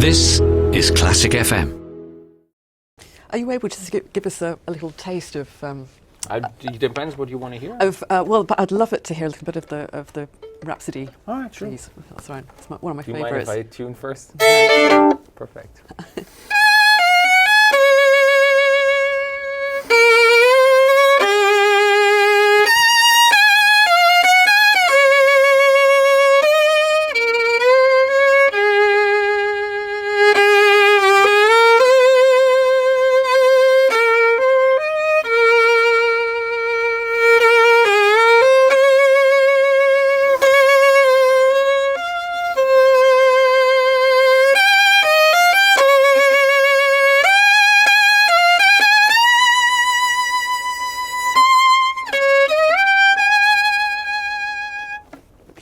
This is Classic FM. Are you able to give us a little taste of? It depends what you want to hear. Well, but I'd love it to hear a little bit of the Rhapsody. All right, sure. Please. That's right. It's one of my Do you favourites. mind if I tune first? Perfect.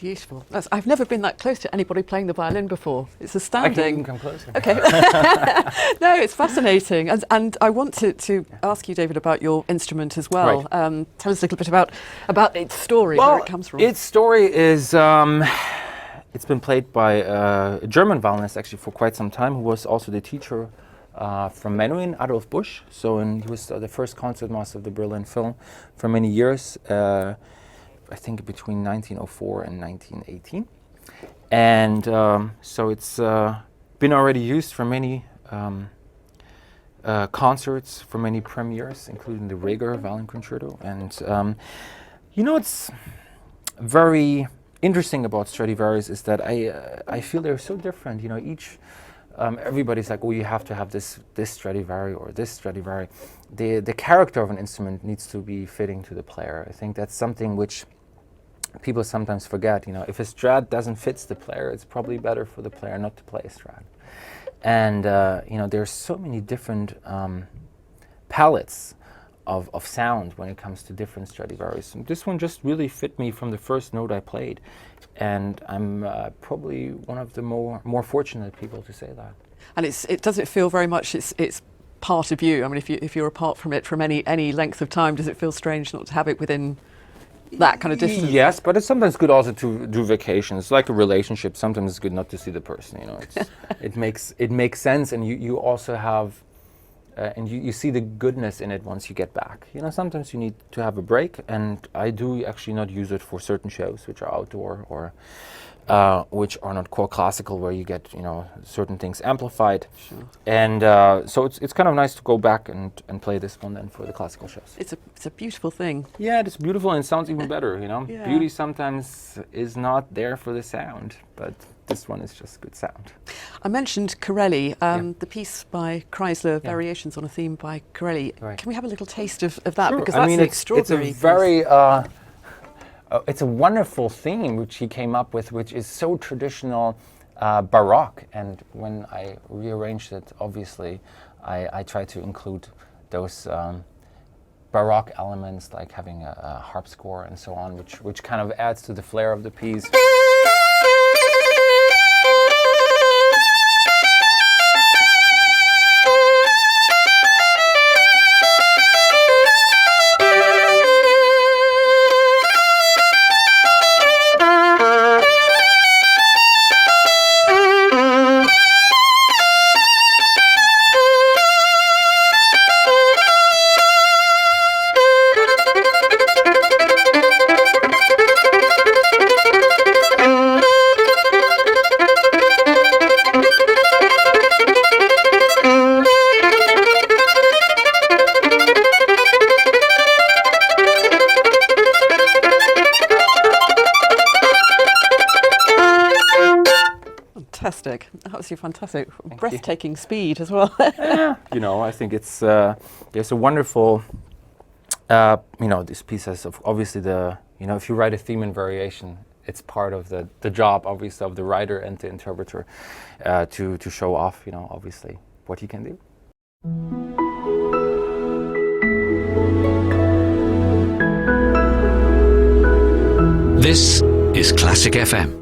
Beautiful. I've never been that close to anybody playing the violin before. It's astounding. I can come closer. Okay. No, it's fascinating. And I want to ask you, David, about your instrument as well. Right. Tell us a little bit about its story, where it comes from. Its story is, it's been played by a German violinist actually for quite some time, who was also the teacher from Menuhin, Adolf Busch. He was the first concertmaster of the Berlin Film for many years. I think between 1904 and 1918. And so it's been already used for many concerts, for many premieres, including the Reger Violin Concerto. And it's very interesting about Stradivarius is that I feel they're so different. Each everybody's like, oh, you have to have this Stradivari or this Stradivari. The character of an instrument needs to be fitting to the player. I think that's something which people sometimes forget. If a Strad doesn't fit the player, it's probably better for the player not to play a Strad. And there's so many different palettes of sound when it comes to different Stradivarius. And this one just really fit me from the first note I played, and I'm probably one of the more fortunate people to say that. And it doesn't feel very much it's part of you. I mean, if you're apart from it from any length of time, does it feel strange not to have it within that kind of distance? Yes, but it's sometimes good also to do vacations. Like a relationship, sometimes it's good not to see the person. It makes sense, and you also have, and you see the goodness in it once you get back. Sometimes you need to have a break, and I do actually not use it for certain shows which are outdoor or which are not core classical, where you get certain things amplified. Sure. And so it's kind of nice to go back and play this one then for the classical shows. It's a beautiful thing. Yeah, it's beautiful, and it sounds even better. Yeah. Beauty sometimes is not there for the sound, but this one is just good sound. I mentioned Corelli, the piece by Kreisler, Variations on a Theme by Corelli. Right. Can we have a little taste of that? Sure. Because that's an extraordinary It's a very it's a wonderful theme which he came up with, which is so traditional Baroque. And when I rearranged it, obviously, I tried to include those Baroque elements, like having a harp score and so on, which kind of adds to the flair of the piece. Fantastic. Absolutely fantastic. Breathtaking speed as well. Yeah, I think it's there's a wonderful this piece has obviously if you write a theme and variation, it's part of the job obviously of the writer and the interpreter to show off obviously what he can do. This is Classic FM.